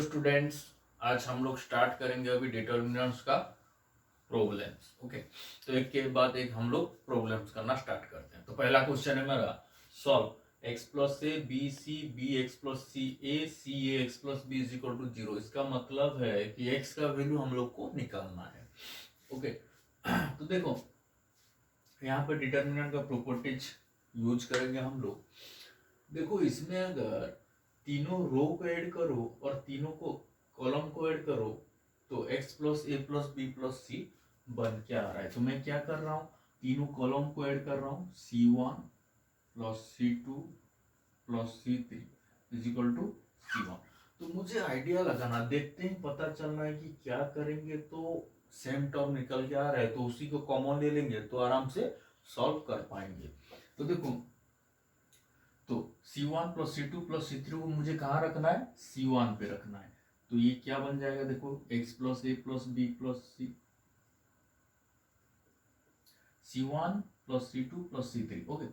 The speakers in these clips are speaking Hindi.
स्टूडेंट्स, आज हम लोग स्टार्ट करेंगे अभी डिटर्मिनेंट्स का प्रॉब्लम्स। ओके, तो एक के बाद एक हम लोग प्रॉब्लम्स करना स्टार्ट करते हैं। तो पहला क्वेश्चन है मेरा, solve x plus A B c b x plus c a x plus b is equal to 0। इसका मतलब है कि एक्स का वैल्यू हम लोग को निकालना है। ओके, तो देखो यहाँ पर डिटर्मिनेंट का प्रॉपर्टीज यूज करेंगे हम लोग। देखो इसमें अगर तीनों रो को ऐड करो और तीनों को कॉलम को ऐड करो तो x प्लस ए प्लस बी प्लस सी बन के आ रहा है। तो मैं क्या कर रहा हूँ, तीनों कॉलम को ऐड कर रहा हूँ, C1 plus C2 plus C3 is equal to C1। तो मुझे आइडिया लगाना, देखते हैं पता चलना है कि क्या करेंगे। तो सेम टर्म निकल के आ रहा है तो उसी को कॉमन ले लेंगे तो आराम से सॉल्व कर पाएंगे। तो देखो, तो C1 plus C2 plus C3 को मुझे कहाँ रखना है, C1 पे रखना है। तो ये क्या बन जाएगा, देखो x प्लस ए प्लस बी प्लस सी, C1 plus C2 plus C3। Okay,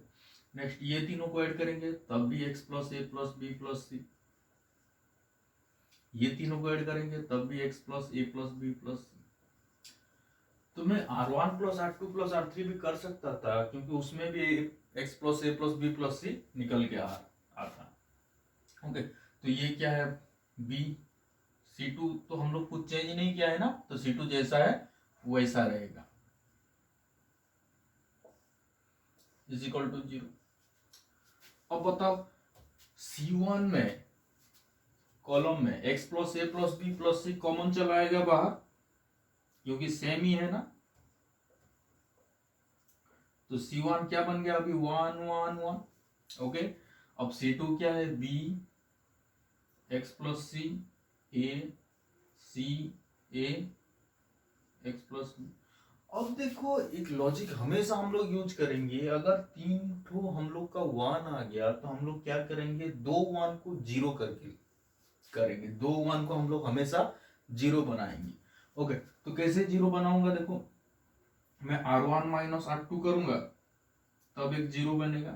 next ये तीनों को ऐड करेंगे तब भी x प्लस ए प्लस बी प्लस सी, ये तीनों को ऐड करेंगे तब भी x प्लस ए प्लस बी प्लस सी। तो मैं R1 plus R2 plus R3 भी कर सकता था क्योंकि उसमें भी x प्लस ए प्लस बी प्लस सी निकल के आता। ओके, तो ये क्या है, b, C2 तो हम लोग कुछ चेंज नहीं किया है ना, तो C2 जैसा है वैसा रहेगा, इज इक्वल टू 0। अब बताओ C1 में कॉलम में x प्लस ए plus B plus C common चलाएगा बाहर क्योंकि सेम ही है ना। तो C1 क्या बन गया अभी, 1 1 1। ओके, अब C2 क्या है, b x plus c A C a x plus. अब देखो एक लॉजिक हमेशा हम लोग यूज करेंगे, अगर तीन ठो हम लोग का वन आ गया तो हम लोग क्या करेंगे, दो वन को जीरो करके करेंगे, दो वन को हम लोग हमेशा जीरो बनाएंगे। ओके, तो कैसे जीरो बनाऊंगा, देखो मैं R1 माइनस R2 करूंगा तब एक जीरो बनेगा।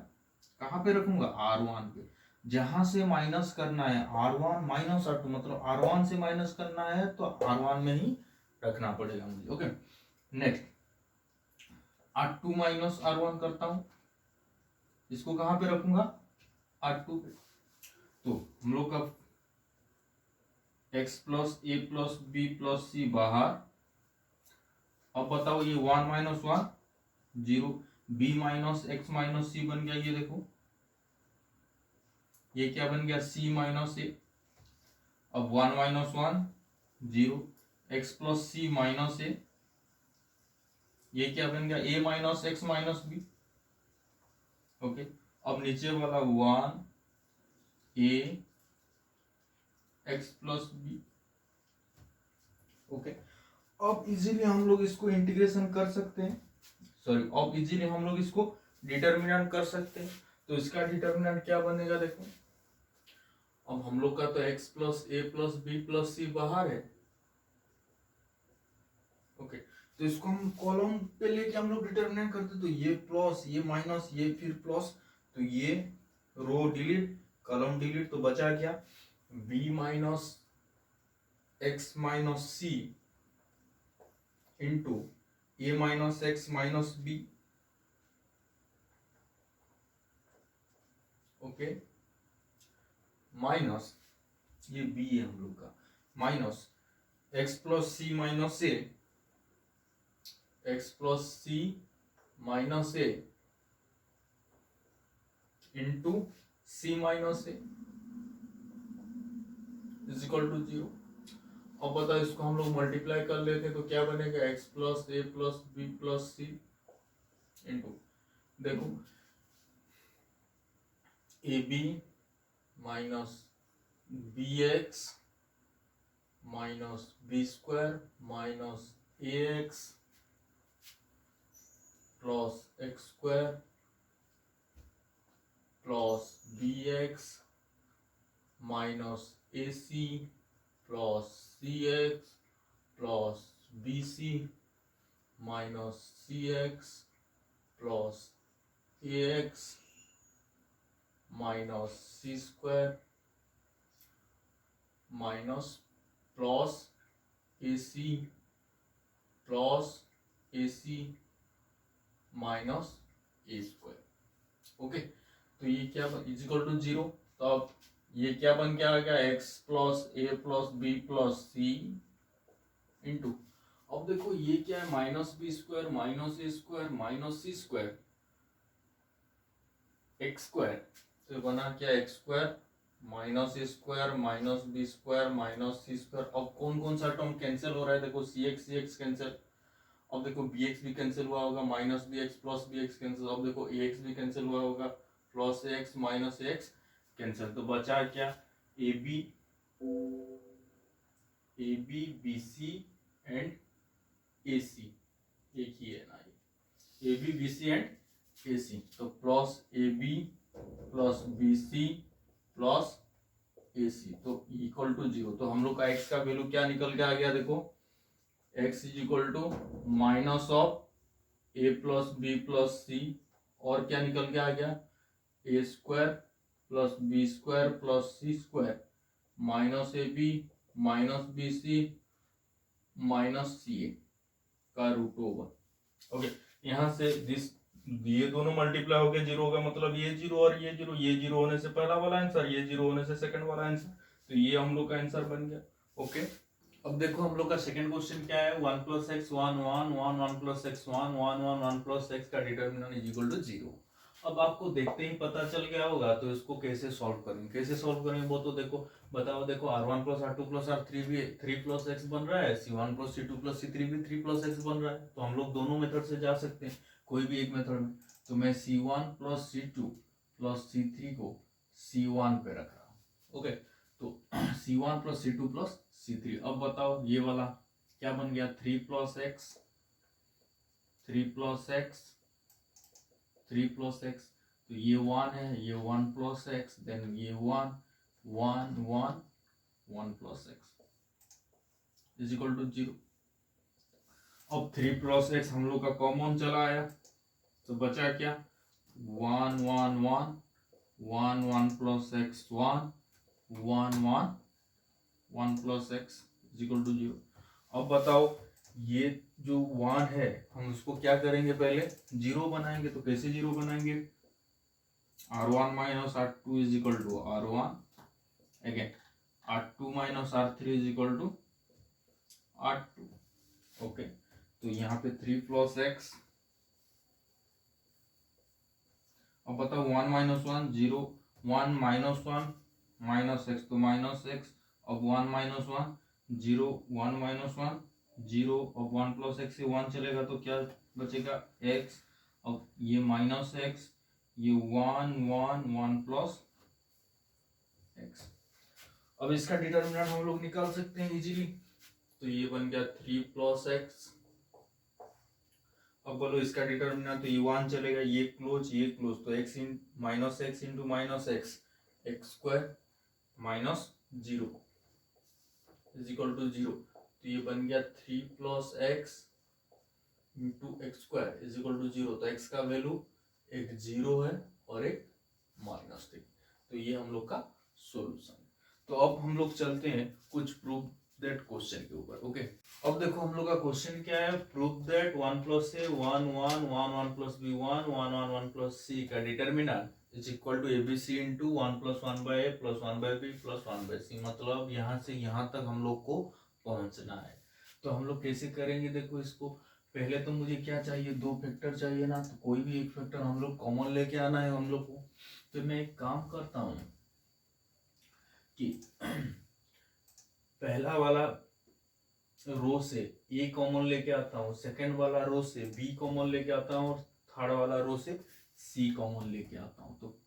कहां पे रखूंगा, R1 पे। जहां से माइनस करना है R1 माइनस R2, मतलब R1 से माइनस करना है तो R1 में ही रखना पड़ेगा मुझे। Okay, next R2 minus R1 करता हूं, इसको कहां पे रखूंगा, R2 पे। तो हम लोग का x प्लस ए प्लस बी प्लस सी बाहर। अब बताओ ये 1 minus 1 0, b minus x minus c बन गया, ये देखो ये क्या बन गया, c माइनस ए। अब 1 minus 1 0, x plus C minus a, ये क्या बन गया, a minus x minus b. Okay, अब नीचे वाला 1 a x plus b. Okay, अब इजीली हम लोग इसको इंटीग्रेशन कर सकते हैं, सॉरी अब इजीली हम लोग इसको डिटर्मिनेंट कर सकते हैं। तो इसका डिटर्मिनेंट क्या बनेगा, देखो अब हम लोग का तो x प्लस ए प्लस बी प्लस सी बाहर है। ओके, तो इसको हम कॉलम पे लेके हम लोग डिटर्मिनेंट करते, तो ये प्लस ये माइनस ये फिर प्लस, तो ये रो डिलीट कॉलम डिलीट, तो बचा क्या, b माइनस एक्स माइनस सी इंटू ए minus x minus b. Okay, minus ये b है हम लोग का, minus x plus C minus a, x plus C minus A into c minus a is equal to 0। अब बताओ इसको हम लोग मल्टीप्लाई कर लेते हैं तो क्या बनेगा, x प्लस ए प्लस बी प्लस सी इंटू, देखो A B minus b x minus B square minus a x plus x square plus b x minus A C plus c x plus B C minus c x plus a x minus C square minus plus AC plus AC minus A square. Okay, तो ये क्या इज इक्वल टू 0। तो अब ये क्या बन के आ गया, x प्लस ए प्लस बी प्लस सी इंटू, अब देखो ये क्या है, माइनस बी स्क्वायर माइनस ए स्क्वायर माइनस सी स्क्वायर एक्स स्क्वायर, तो बना क्या एक्स स्क्वायर माइनस ए square minus B square minus सी स्क्वायर। अब कौन कौन सा टर्म कैंसिल हो रहा है, देखो सी एक्स कैंसिल, अब देखो बी एक्स भी कैंसिल हुआ होगा, minus b x plus b x cancel, अब देखो ए एक्स भी कैंसिल हुआ होगा, plus a x minus a x cancel, तो बचा क्या a b b c and a c, एक ही है ना ये, a b b c and a c, तो plus A B plus B C plus A c, तो इक्वल टू 0। तो हम लोग का x का वैल्यू क्या निकल के आ गया, देखो x is equal to minus of A plus B plus c, और क्या निकल के आ गया a square plus B square plus C square minus A B minus B C minus c a का रूट ओवर। ओके, यहाँ से दिस ये दोनों मल्टीप्लाई होके 0 होगा, मतलब ये 0 और ये 0, ये 0 होने से पहला वाला आंसर, ये 0 होने से सेकंड वाला आंसर, तो ये हम लोग का आंसर बन गया। ओके, अब देखो हम लोग का सेकंड क्वेश्चन क्या है, 1 plus x 1 1 1 1 plus x 1 1 1 1 plus x का डिटर्मिनेंट इज इक्वल टू 0। अब आपको देखते ही पता चल गया होगा, तो इसको कैसे सॉल्व करेंगे, कैसे सॉल्व करेंगे वो तो देखो, बताओ, देखो r1 plus r2 plus r3 भी 3 प्लस एक्स बन रहा है, c1 plus c2 plus c3 भी 3 प्लस एक्स बन रहा है, तो हम लोग दोनों मेथड से जा सकते हैं, कोई भी एक मेथड में। तो मैं c1 plus c2 plus c3 को c1 पे रख रहा हूँ। ओके, तो c1 plus c2 plus c3, अब बताओ ये वाला क्या बन गया, 3 plus x 3 plus x 3 plus x, तो ये 1 है, ये 1 प्लस एक्स, देन ये 1 1 1 1 plus x is equal to 0। अब 3 प्लस एक्स हम लोग का कॉमन चला आया, तो बचा क्या 1 1 1 1 1 plus x 1 1 1 1 plus x is equal to 0। अब बताओ ये जो 1 है हम उसको क्या करेंगे, पहले 0 बनाएंगे, तो कैसे 0 बनाएंगे, r1 minus r2 is equal to r1, again r2 minus r3 is equal to r2। Okay, तो यहाँ पे 3 प्लस एक्स, अब बताओ 1 माइनस 1 0 1 माइनस 1 माइनस एक्स, तो माइनस एक्स, अब 1 माइनस 1 0 1 माइनस 1 0, अब 1 प्लस एक्स से 1 चलेगा तो क्या बचेगा x, अब ये माइनस एक्स, ये 1 1 1 प्लस एक्स। अब इसका डिटर्मिनेंट हम लोग निकाल सकते हैं इजीली, तो ये बन गया 3 प्लस एक्स, अब बोलो इसका डिटर्मिनेंट, तो ये 1 चलेगा, ये क्लोज, तो x in minus x into minus x x square minus 0 is equal to 0, तो ये बन गया 3 plus x into x square is equal to 0, तो x का वैल्यू एक 0 है और एक माइनस 3, तो ये हम लोग का सॉल्यूशन। तो अब हम लोग चलते हैं कुछ प्रूफ दैट क्वेश्चन के ऊपर। ओके, अब देखो हम लोग का क्वेश्चन क्या है, proof that 1 plus a 1 1 1 1 plus b 1 1 1 1 plus सी का determinant is equal to a b c into 1 plus 1 by a plus 1 by b plus 1 by c, मतलब यहाँ से यहाँ तक हम लोग को पहुंचना है। तो हम लोग कैसे करेंगे, देखो इसको पहले तो मुझे क्या चाहिए, 2 फैक्टर चाहिए ना, तो कोई भी एक फैक्टर हम लोग कॉमन लेके आना है हम लोग को। तो मैं एक काम करता हूँ कि पहला वाला रो से ए कॉमन लेके आता हूँ, सेकंड वाला रो से बी कॉमन लेके आता हूँ, और थर्ड वाला रो से सी कॉमन लेके आता हूँ। तो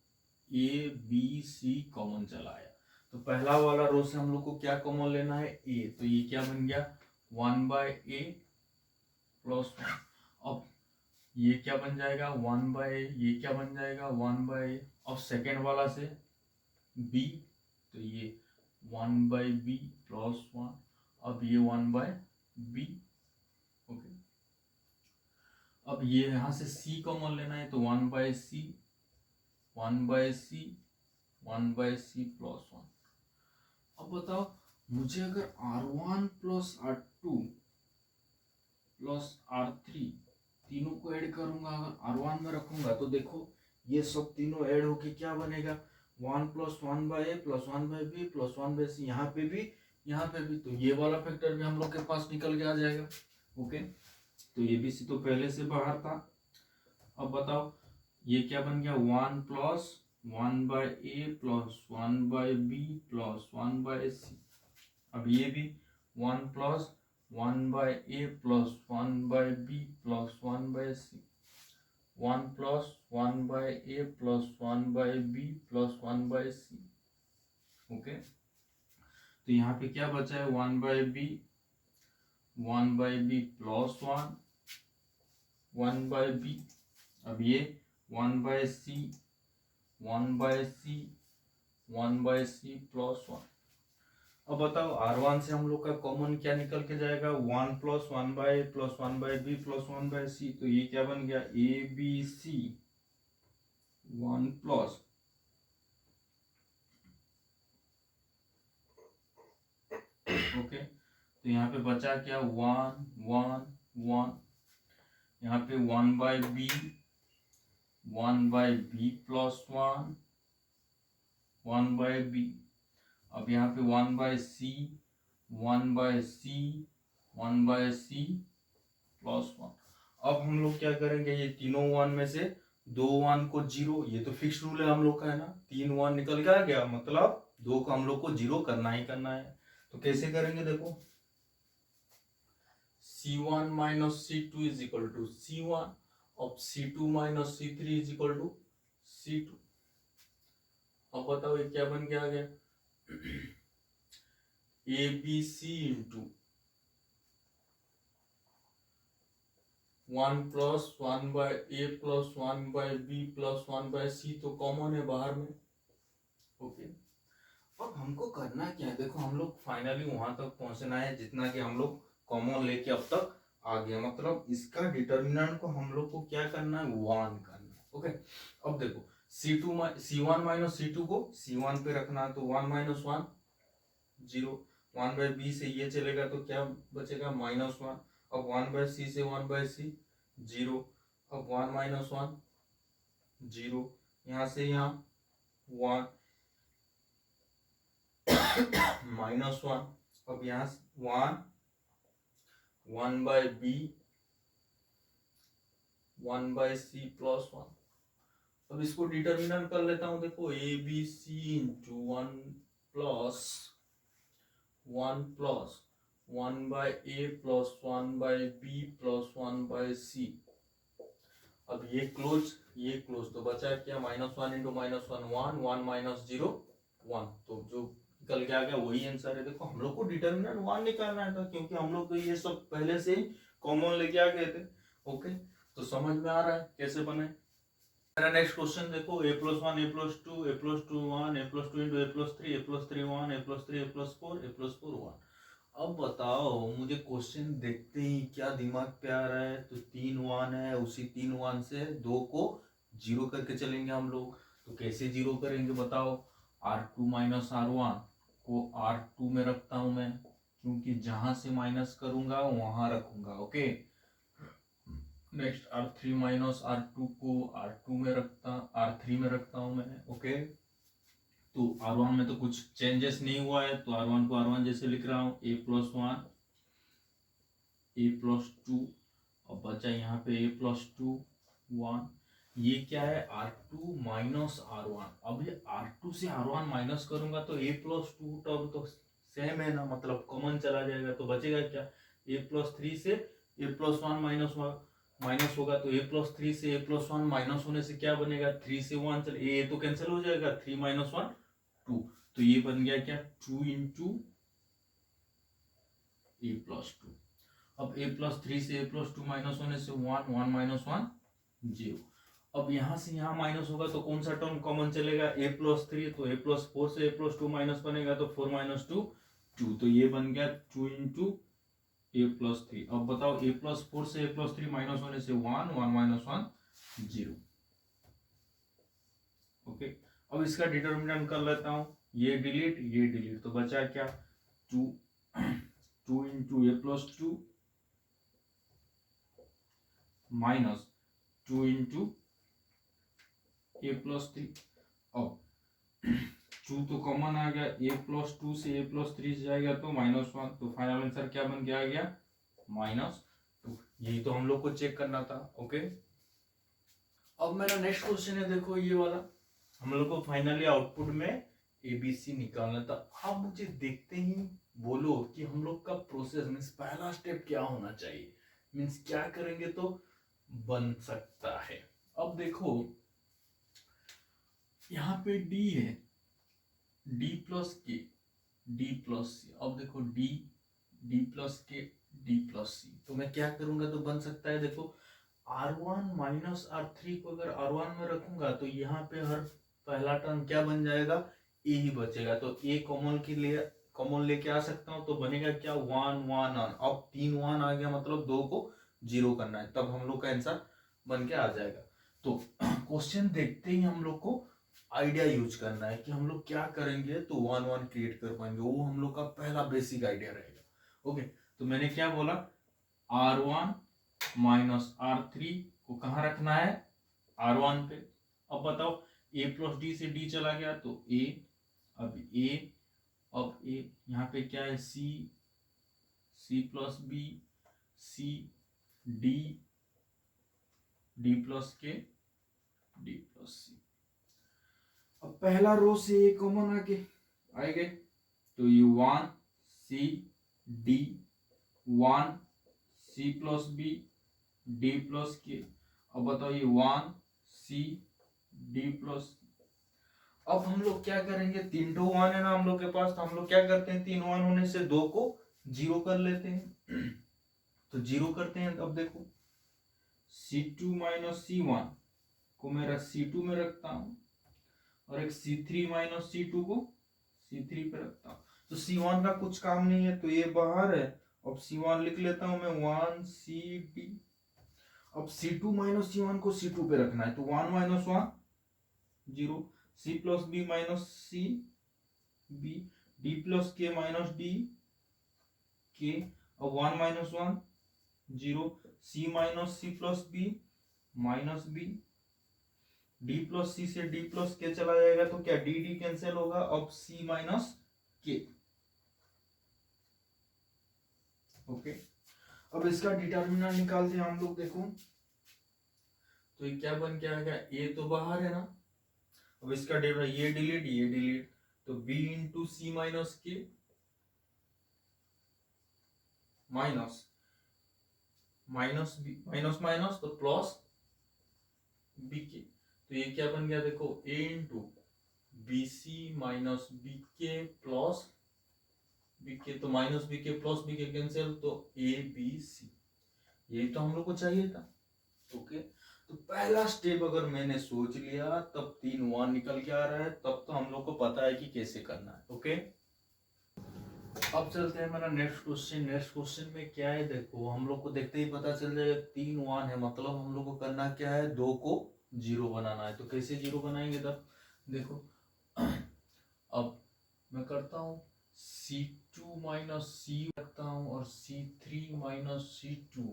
ए बी सी कॉमन चला आया, तो पहला वाला रो से हम लोग को क्या कॉमन लेना है, ए, तो ये क्या बन गया 1 बाय ए प्लस 1, अब ये क्या बन जाएगा 1 बाय, ये क्या बन जाएगा 1 बाय, अब सेकेंड वाला से बी, तो ये 1 बाय बी प्लस 1, अब ये 1 बाय बी। ओके, अब ये यहाँ से c कॉमन लेना है, तो 1 by c 1 by c 1 by c plus 1। अब बताओ मुझे अगर R1 plus R2 plus R3 तीनों को ऐड करूंगा, अगर R1 में रखूंगा तो देखो ये सब तीनों ऐड होके क्या बनेगा, 1 plus 1 by a plus 1 by b plus 1 by c, यहाँ पे भी यहाँ पे भी, तो ये वाला फैक्टर भी हम लोग के पास निकल के आ जाएगा। ओके, तो ये भी सी तो पहले से बाहर था। अब बताओ ये क्या बन गया, 1 plus 1 by a plus 1 by b plus 1 by c. अब ये भी 1 plus 1 by a plus 1 by b plus 1 by c, 1 plus 1 by a plus 1 by b plus 1 by c. Okay, तो यहाँ पे क्या बचा है, 1 by b 1 by b plus 1 by b. अब ये 1 by c 1 by c 1 by c plus 1। अब बताओ R1 से हम लोग का कॉमन क्या निकल के जाएगा, 1 plus 1 by plus 1 by b plus 1 by c, तो ये क्या बन गया, a B c 1 plus okay, तो यहाँ पे बचा क्या, 1 1 1, यहाँ पे 1 by b 1 by b plus 1 by b. अब यहाँ पे 1 by c 1 by c 1 by c plus 1। अब हम लोग क्या करेंगे, ये तीनों 1 में से 2 1 को 0, ये तो फिक्स रूल है हम लोग का, है ना, 3 1 निकल के आ गया, मतलब 2 को हम लोग को 0 करना ही करना है। तो कैसे करेंगे, देखो C1 minus C2 is equal to C1, अब C2 minus C3 is equal to C2। अब बताओ ये क्या बन के आ गया, a B c into 1 plus 1 by a plus 1 by b plus 1 by c, तो कॉमन है बाहर में। ओके, अब हमको करना क्या है, देखो हम लोग फाइनली वहां तक पहुंचना है जितना कि हम लोग कॉमन लेके अब तक आ गया, मतलब इसका डिटर्मिनेंट को हम लोग को क्या करना है, 1 करना है। ओके, अब देखो C1 माइनस C2 को C1 पे रखना है, तो 1 माइनस 1 0, 1 बाय बी से ये चलेगा तो क्या बचेगा, -1। अब 1 बाय सी से 1 बाय सी 0, अब 1 माइनस 1 0, यहाँ से यहाँ 1 -1, अब यहाँ 1 by b 1 by c plus 1। अब इसको डिटर्मिनेंट कर लेता हूं, देखो A B c into 1 plus 1 by a plus 1 by b plus 1 by c. अब ये क्लोज तो बचा क्या, -1 इंटू -1 1 1 माइनस 0 1, तो जो निकल के आ गया वही आंसर है। देखो हम लोग को डिटर्मिनेंट 1 निकालना था, क्योंकि हम लोग तो ये सब पहले से ही कॉमन लेके आ गए थे। ओके, तो समझ में आ रहा है कैसे बने। मेरा नेक्स्ट क्वेश्चन देखो, a plus 1 a plus 2 a plus 2 1 a plus 2 into a plus 3 a plus 3 1 a plus 3 a plus 4 a plus 4 1। अब बताओ मुझे क्वेश्चन देखते ही क्या दिमाग पे आ रहा है, तो 3 1 है, उसी 3 1 से 2 को 0 करके चलेंगे हम लोग। तो कैसे 0 करेंगे बताओ, R2 माइनस R1 को R2 में रखता हूं मैं, क्योंकि जहां से माइनस करूंगा वहां रखूंगा। Okay, next R3 minus R2 को R3 में रखता हूं मैं। ओके, तो R1 में तो कुछ चेंजेस नहीं हुआ है, तो R1 को R1 जैसे लिख रहा हूं, a प्लस 1 a प्लस 2, अब बचा यहाँ पे a प्लस 2 1, ये क्या है, R2 माइनस R1। अब ये R2 से R1 माइनस करूंगा तो a प्लस 2 टर्म तो सेम है ना, मतलब कॉमन चला जाएगा, तो बचेगा क्या, a प्लस 3 से a प्लस 1 माइनस होगा, तो a प्लस 3 से a प्लस 1 माइनस होने से क्या बनेगा, 3 से 1 चले, a तो कैंसिल हो जाएगा, 3 माइनस 1 2, तो ये बन गया क्या, 2 इंटू a प्लस 2। अब a प्लस 3 से a प्लस 2 माइनस होने से 1 1 माइनस 1 0। अब यहाँ से यहाँ माइनस होगा तो कौन सा टर्म कॉमन चलेगा, a प्लस 3, तो a प्लस 4 से a प्लस 2 माइनस बनेगा, तो 4 माइनस 2 2, तो ये बन गया 2 इंटू a प्लस 3। अब बताओ a प्लस 4 से a प्लस 3 माइनस होने से 1 1 माइनस 1 0। ओके, अब इसका डिटर्मिनेंट कर लेता हूं, ये डिलीट, तो बचा क्या, टू टू इंटू ए plus two minus two into ए प्लस थ्री। अब टू तो कॉमन आ गया, ए प्लस टू से ए प्लस थ्री जाएगा तो माइनस वन, तो फाइनल आंसर क्या बन के आ गया माइनस टू। यही तो हम लोग को चेक करना था। ओके, अब मेरा नेक्स्ट क्वेश्चन है, देखो ये वाला, हम लोग को फाइनली आउटपुट में एबीसी निकालना था। आप मुझे देखते ही बोलो कि हम लोग का प्रोसेस मीन्स पहला स्टेप क्या होना चाहिए, मीन्स क्या करेंगे तो बन सकता है। अब देखो यहाँ पे डी है, डी प्लस के डी प्लस सी। अब देखो डी डी प्लस के डी प्लस सी, तो मैं क्या करूंगा तो बन सकता है, देखो R1 माइनस R3 को अगर R1 में रखूंगा तो यहाँ पे हर पहला टर्म क्या बन जाएगा, ए ही बचेगा, तो ए कॉमन के लिए कॉमन लेके आ सकता हूँ, तो बनेगा क्या 1 1 1। अब 3 1 आ गया, मतलब 2 को 0 करना है, तब हम लोग का आंसर बन के आ जाएगा। तो क्वेश्चन देखते ही हम लोग को आइडिया यूज करना है कि हम लोग क्या करेंगे तो 1 1 क्रिएट कर पाएंगे, वो हम लोग का पहला बेसिक आइडिया रहेगा। ओके, तो मैंने क्या बोला, R1 माइनस R3 को कहाँ रखना है, R1 पे। अब बताओ a प्लस डी से d चला गया तो a, अब a यहाँ पे क्या है c plus b, c d plus के d प्लस c। अब पहला रो से ये कॉमन आए गए, तो ये 1 c d 1 c plus b d plus के। अब बताओ ये 1 c d प्लस। अब हम लोग क्या करेंगे, 3 2 1 है ना हम लोग के पास, तो हम लोग क्या करते हैं 3 1 होने से 2 को 0 कर लेते हैं। तो 0 करते हैं, अब देखो c2 माइनस c1 को मेरा c2 में रखता हूँ, और एक c3 माइनस c2 को c3 पे रखता हूँ। तो c1 का कुछ काम नहीं है तो ये बाहर है, अब c1 लिख लेता हूं मैं 1 c d। अब c2 माइनस c1 को c2 पे रखना है, तो 1 minus 1 0, c plus b minus c b, d plus के माइनस d के। अब 1 minus 1 0, c minus c plus b minus b, d plus C से d प्लस के चला जाएगा तो क्या डी डी कैंसिल होगा, अब c माइनस के। ओके, अब इसका डिटर्मिनेंट निकालते हैं हम लोग, देखो तो ये क्या बन के आ गया, a तो बाहर है ना, अब इसका ये डिलीट, तो b into c minus k minus minus B minus minus तो प्लस बी के। तो ये क्या बन गया, देखो a into b C minus b k plus b k, तो minus b k plus b k cancel, तो ए बी सी, यही तो हम लोग को चाहिए था। ओके, तो पहला स्टेप अगर मैंने सोच लिया तब 3 1 निकल के आ रहा है, तब तो हम लोग को पता है कि कैसे करना है। ओके, अब चलते हैं मेरा नेक्स्ट क्वेश्चन। नेक्स्ट क्वेश्चन में क्या है, देखो हम लोग को देखते ही पता चल जाएगा 3 1 है, मतलब हम लोग को करना क्या है, 2 को 0 बनाना है। तो कैसे 0 बनाएंगे, तब देखो अब मैं करता हूँ c2 माइनस c रखता हूँ, और c3 माइनस c2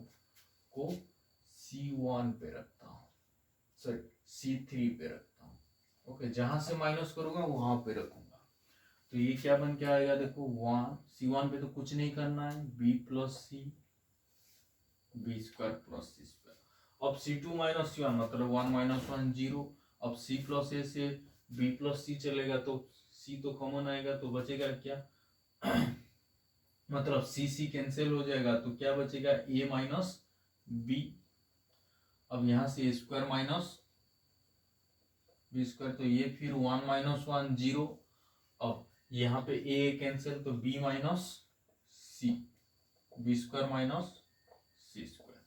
को c1 पे रखता हूँ, सॉरी c3 पे रखता हूँ। ओके, जहां से माइनस करूंगा वहां पे रखूंगा, तो ये क्या बन के आएगा, देखो 1 c1 पे तो कुछ नहीं करना है, b plus C B square plus सी स्क्वायर। अब c2 माइनस c1 मतलब 1 माइनस 1 0। अब c प्लस ए से b प्लस सी चलेगा तो c तो कॉमन आएगा, तो बचेगा क्या मतलब c कैंसिल हो जाएगा, तो क्या बचेगा a माइनस बी। अब यहां से a square minus B square, तो ये फिर 1 माइनस 1 0। अब यहाँ पे a कैंसिल, तो b माइनस सी, बी स्क्वायर माइनस सी स्क्वायर।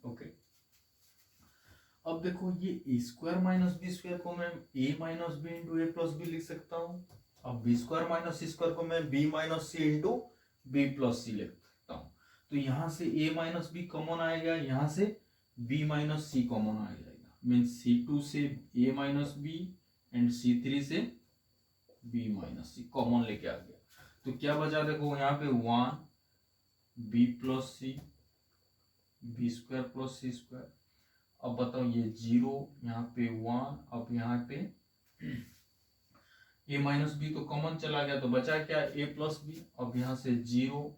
ओके, अब देखो ये ए स्क्वायर माइनस बी स्क्वायर को मैं a minus B into A plus b लिख सकता हूँ। अब बी स्क्वायर माइनस सी स्क्वायर को मैं b माइनस सी इंटू बी प्लस सी लिख सकता हूँ। तो यहाँ से a माइनस बी कॉमन आएगा, यहाँ से b माइनस सी कॉमन आ जाएगा, मीन्स c2 से a minus B and c3 से बी माइनस सी कॉमन लेके आ गया, तो क्या बचा देखो यहाँ पे 1 B plus C B square plus सी स्क्वायर। अब बताओ ये 0 यहाँ पे 1, अब यहाँ पे ए माइनस बी तो कॉमन चला गया, तो बचा क्या ए प्लस बी। अब यहाँ से 0,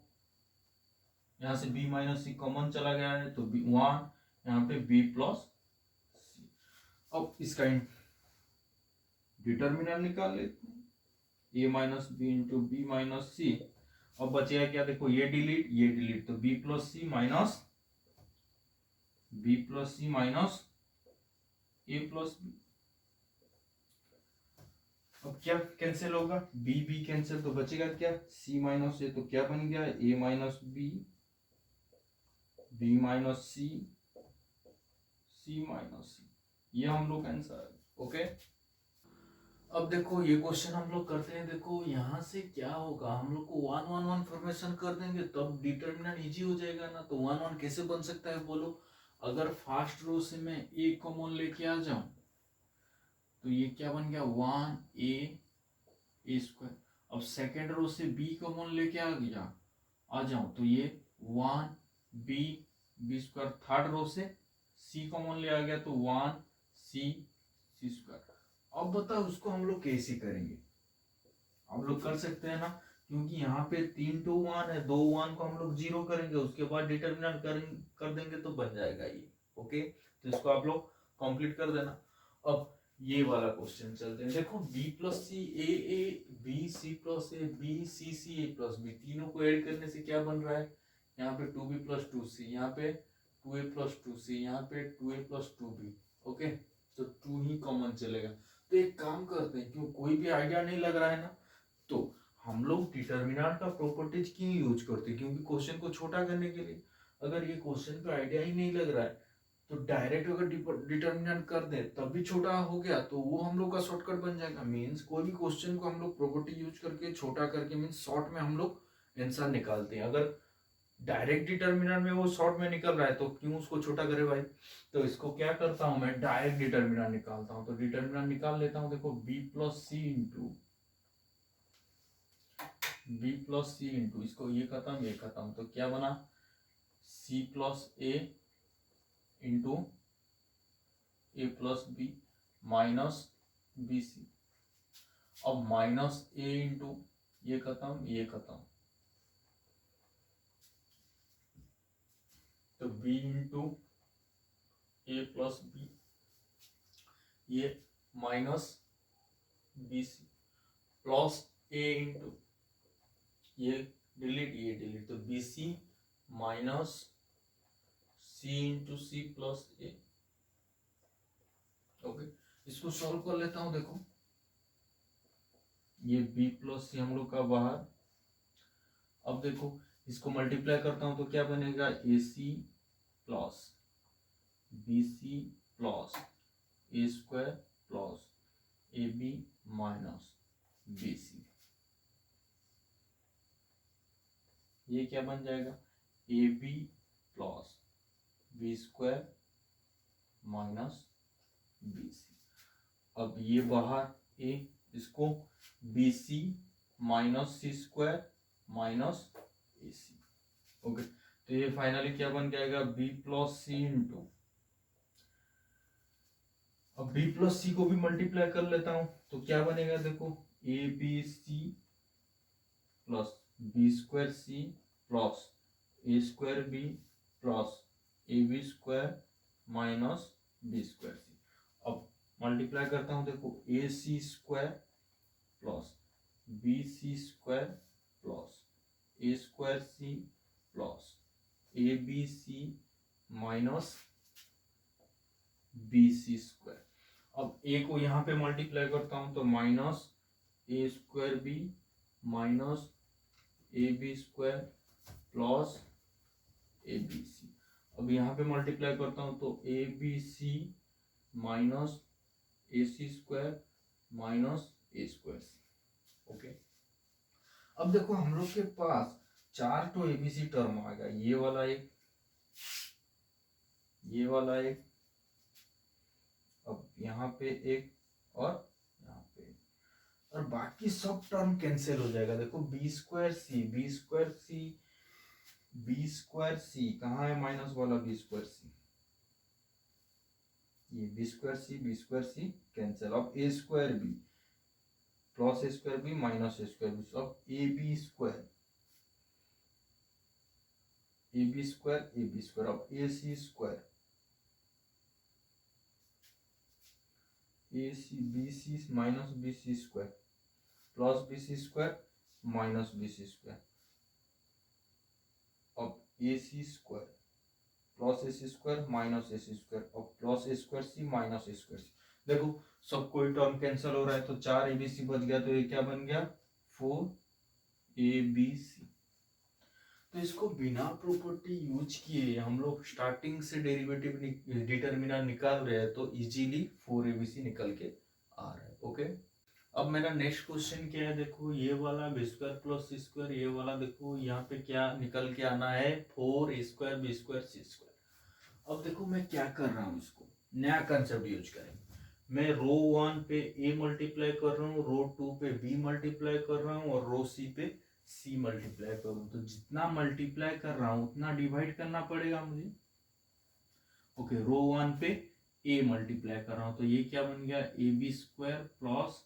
यहाँ से बी माइनस सी कॉमन चला गया है तो 1, यहाँ पे बी प्लस सी। अब इसका डिटर्मिनेंट निकाल लेते हैं, A minus B into B minus C. अब बचेगा क्या देखो, ये डिलीट, तो B plus C minus A plus B. अब क्या कैंसिल होगा, बी कैंसिल, तो बचेगा क्या सी माइनस ए, तो क्या बन गया ए माइनस बी माइनस सी माइनस सी। ये हम लोग आंसर है। ओके, अब देखो ये क्वेश्चन हम लोग करते हैं। देखो यहाँ से क्या होगा, हम लोग को 1 1 1 फॉर्मेशन कर देंगे तब डिटर्मिनेंट इजी हो जाएगा ना। तो 1 1 कैसे बन सकता है बोलो, अगर फर्स्ट रो से मैं ए कॉमन लेके आ जाऊं तो ये क्या बन गया 1 ए स्क्वायर। अब सेकेंड रो से बी कॉमन लेके आ जाऊं तो ये 1 बी स्क्वायर। थर्ड रो से सी कॉमन ले आ गया तो 1 सी स्क्वायर। अब बताओ उसको हम लोग कैसे करेंगे, हम लोग कर सकते हैं ना, क्योंकि यहाँ पे 3 to 1 है, 2 1 को हम लोग 0 करेंगे, उसके बाद डिटर्मिनेंट कर देंगे तो बन जाएगा ये। ओके, तो इसको आप लोग कंप्लीट कर देना। अब ये वाला क्वेश्चन चलते हैं। देखो b plus c a B C plus A B c a plus b, तीनों को ऐड करने से क्या बन रहा है, यहाँ पे 2b प्लस 2c, यहाँ पे 2a प्लस 2c, यहाँ पे 2a प्लस 2b। ओके, तो 2 ही कॉमन चलेगा। तो एक काम करते हैं, क्यों कोई भी आइडिया नहीं लग रहा है ना, तो हम लोग डिटर्मिनेंट का प्रॉपर्टीज क्यों यूज करते हैं, क्योंकि क्वेश्चन को छोटा करने के लिए। अगर ये क्वेश्चन का आइडिया ही नहीं लग रहा है तो डायरेक्ट अगर डिटर्मिनेंट कर दे तब भी छोटा हो गया तो वो हम लोग का शॉर्टकट बन जाएगा। मीन्स कोई भी क्वेश्चन को हम लोग प्रॉपर्टी यूज करके छोटा करके मीन्स शॉर्ट में हम लोग आंसर निकालते हैं। अगर डायरेक्ट डिटर्मिनेंट में वो शॉर्ट में निकल रहा है तो क्यों उसको छोटा करे भाई। तो इसको क्या करता हूं मैं, डायरेक्ट डिटर्मिनेंट निकालता हूं। तो डिटर्मिनेंट निकाल लेता हूं। देखो b प्लस सी इंटू इसको ये खत्म, तो क्या बना c plus A into A plus B minus B C. अब माइनस ए इंटू ये खत्म, तो b इंटू ए प्लस बी, ये minus B C plus A into ये डिलीट, तो B C minus C into C plus A. Okay, इसको सॉल्व कर लेता हूं। देखो ये b प्लस सी हम लोग का बाहर। अब देखो इसको मल्टीप्लाई करता हूं तो क्या बनेगा A C plus B C plus A square plus A B minus B C. ये क्या बन जाएगा A B plus B square minus B C. अब ये बाहर ए, इसको बी सी माइनस सी स्क्वायर माइनस ए सी। ओके, तो ये फाइनली क्या बन जाएगा b प्लस सी इंटू, अब b प्लस सी को भी मल्टीप्लाई कर लेता हूं तो क्या बनेगा देखो A B C plus B square C plus A square B plus A B square minus B square C. अब मल्टीप्लाई करता हूं देखो A C square plus B C square plus A square C plus A B C minus B C square. अब ए को यहाँ पे मल्टीप्लाई करता हूं तो minus A square B minus A B square plus A B C. अब यहाँ पे मल्टीप्लाई करता हूं तो a B C minus A C square minus A square c. Okay, अब देखो हम लोग के पास 4 तो एबीसी टर्म आ गया, ये वाला एक, ये वाला एक, अब यहाँ पे एक और यहाँ पे। और बाकी सब टर्म कैंसिल हो जाएगा। देखो बी स्क्वायर सी, बी स्क्वायर सी, बी स्क्वायर सी कहाँ है माइनस वाला बी स्क्वायर सी, ये बी स्क्वायर सी कैंसिल। अब A square B plus A square B minus A square B, अब A B square, A B square A B square, अब A C square, A C B C minus B C square plus B C square minus B C square, अब A C square plus A C square minus A C square, अब plus A square C minus A square C. देखो सब कोई टर्म कैंसिल हो रहा है, तो 4 ए बी सी बच गया, तो ये क्या बन गया 4 ए बी सी। तो इसको बिना प्रॉपर्टी यूज किए हम लोग स्टार्टिंग से डेरिवेटिव डिटर्मिनेंट निकाल रहे हैं, तो इजीली 4 ए बी सी निकल के आ रहा है। ओके, अब मेरा नेक्स्ट क्वेश्चन क्या है, देखो ये वाला बी स्क्वायर प्लस सी स्क्वायर, ये वाला देखो यहाँ पे क्या निकल के आना है 4 a square B square c square. अब देखो मैं क्या कर रहा हूँ, इसको नया कंसेप्ट यूज करेंगे। मैं रो 1 पे ए मल्टीप्लाई कर रहा हूँ, रो 2 पे बी मल्टीप्लाई कर रहा हूँ, और रो सी पे सी मल्टीप्लाई कर रहा हूँ। तो जितना मल्टीप्लाई कर रहा हूँ उतना डिवाइड करना पड़ेगा मुझे। ओके, रो 1 पे ए मल्टीप्लाई कर रहा हूँ, तो ये क्या बन गया a B square plus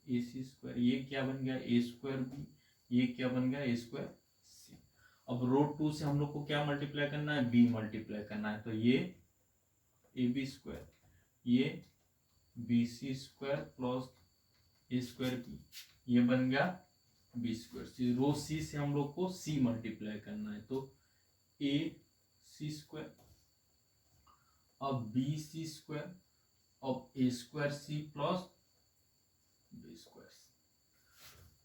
A C square, ये क्या बन गया ए स्क्वायर बी, ये क्या बन गया ए स्क्वायर सी। अब रो 2 से हम लोग को क्या मल्टीप्लाई करना है, बी मल्टीप्लाई करना है, तो ये ए बी स्क्वायर, ये B C square plus A square B, ये बन गया बी स्क्वायर सी। रो सी से हम लोग को सी मल्टीप्लाई करना है, तो ए सी स्क्वायर, अब बी सी स्क्वायर, अब A square C plus B square C.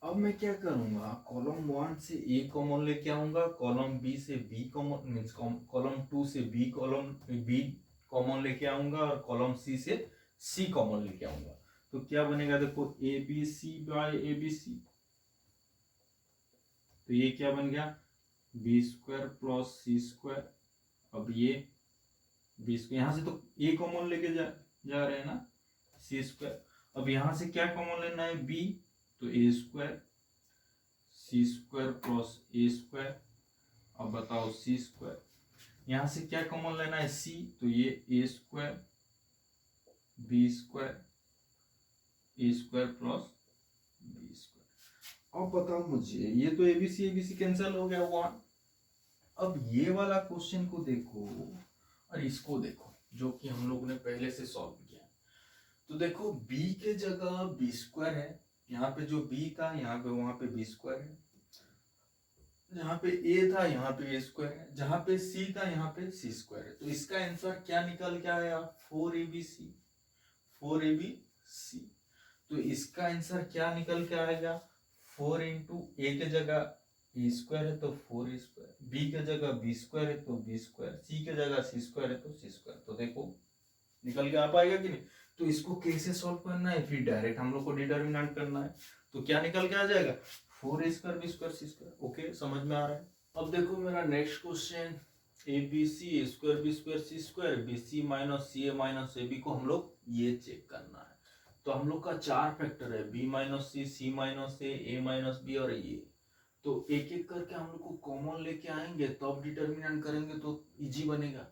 अब मैं क्या करूंगा, कॉलम 1 से ए कॉमन लेके आऊंगा, कॉलम बी से बी कॉमन मींस कॉलम 2 से बी कॉमन लेके आऊंगा, और कॉलम सी से सी कॉमन लेके आऊंगा। तो क्या बनेगा, देखो A B c by a B C, तो ये क्या बन गया बी स्क्वायर प्लस सी स्क्वायर, अब ये बी स्क्वायर, यहां से तो ए कॉमन लेके जा रहे हैं ना, सी स्क्वायर। अब यहां से क्या कॉमन लेना है बी, तो A square c square plus A square, अब बताओ सी स्क्वायर। यहां से क्या कॉमन लेना है सी, तो ये ए स्क्वायर बी स्क्वायर ए स्क्वायर प्लस बी स्क्वायर। अब बताओ मुझे, ये तो एबीसी कैंसिल हो गया 1। अब ये वाला क्वेश्चन को देखो और इसको देखो, जो कि हम लोग ने पहले से सॉल्व किया। तो देखो b के जगह बी स्क्वायर है, यहाँ पे जो b था यहाँ पे वहां पे बी स्क्वायर है, जहाँ पे a था यहाँ पे a स्क्वायर है, जहाँ पे c था यहाँ पे c स्क्वायर है। तो इसका आंसर क्या निकल के आया 4abc, 4abc। तो इसका आंसर क्या निकल के आएगा 4 इंटू ए के जगह ए स्क्वायर है तो 4 ए स्क्वायर, बी के जगह बी स्क्वायर है तो बी स्क्वायर, सी के जगह सी स्क्वायर है तो सी स्क्वायर। तो देखो निकल के आ पाएगा कि नहीं। तो इसको कैसे सॉल्व करना है, फिर डायरेक्ट हम लोग को डिटर्मिनेंट करना है। तो क्या निकल के आ जाएगा 4 a square B square c square. Okay, समझ में आ रहा है। अब देखो मेरा next question, a B c a square B square c square, b C minus c a minus A b को हम लोग ये चेक करना है। तो हम लोग का 4 फैक्टर है, B minus C minus A minus B और ये। तो एक एक करके हम लोग को कॉमन लेके आएंगे, तो अब डिटर्मिनेंट करेंगे तो इजी बनेगा।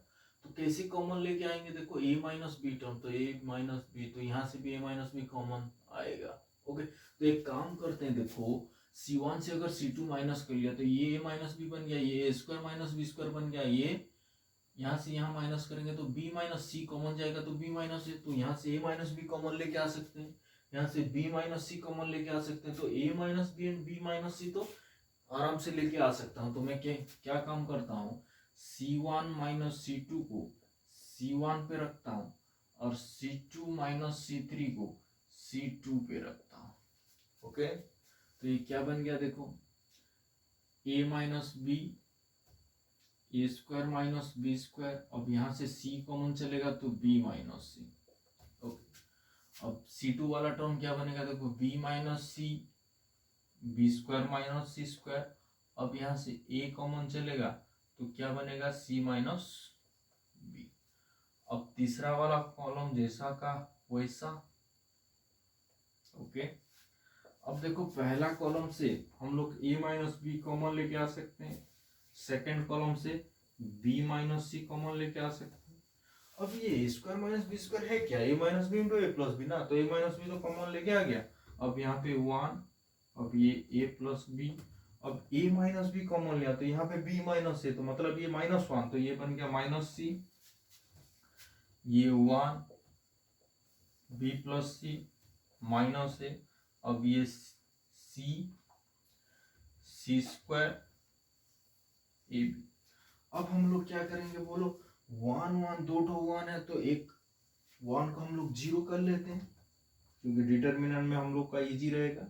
तो कैसे कॉमन लेके आएंगे, देखो a माइनस बी टर्म, तो a माइनस बी, तो यहाँ से भी a माइनस बी कॉमन आएगा। ओके, तो एक काम करते हैं, देखो c1 से अगर c2 माइनस कर लिया तो ये a माइनस बी बन गया, ये a square minus B square बन गया, ये यहाँ से यहाँ माइनस करेंगे तो b माइनस सी कॉमन जाएगा, तो b माइनस ए, तो यहाँ से a माइनस बी कॉमन लेके आ सकते हैं, यहाँ से b माइनस सी कॉमन लेके आ सकते हैं। तो a minus B and b minus C तो आराम से लेके आ सकता हूँ। तो मैं क्या काम करता हूँ, C1 माइनस C2 को C1 पे रखता हूँ, और C2 माइनस C3 को C2 पे रखता हूँ। ओके, तो ये क्या बन गया, देखो a minus b a square minus B square, अब यहाँ से c कॉमन चलेगा तो b माइनस सी। ओके, अब C2 वाला टर्म क्या बनेगा, देखो b minus C B square minus सी स्क्वायर, अब यहाँ से a कॉमन चलेगा तो क्या बनेगा c माइनस बी। अब तीसरा वाला कॉलम जैसा का वैसा। ओके, अब देखो पहला कॉलम से हम लोग a माइनस बी कॉमन लेके आ सकते हैं, सेकेंड कॉलम से b माइनस सी कॉमन लेके आ सकते हैं। अब ये a square minus B square है क्या, a minus B into A plus b ना, तो a माइनस बी तो कॉमन लेके आ गया। अब यहाँ पे 1, अब ये a प्लस बी, अब a माइनस बी कॉमन लिया तो यहाँ पे b माइनस है, तो मतलब ये -1, तो ये बन गया माइनस सी, ये 1 b प्लस सी माइनस है, अब ये सी स्क्वायर ए बी। अब हम लोग क्या करेंगे बोलो, 1 1 दो ठो 1 है तो एक 1 को हम लोग 0 कर लेते हैं, क्योंकि डिटर्मिनेंट में हम लोग का इजी रहेगा।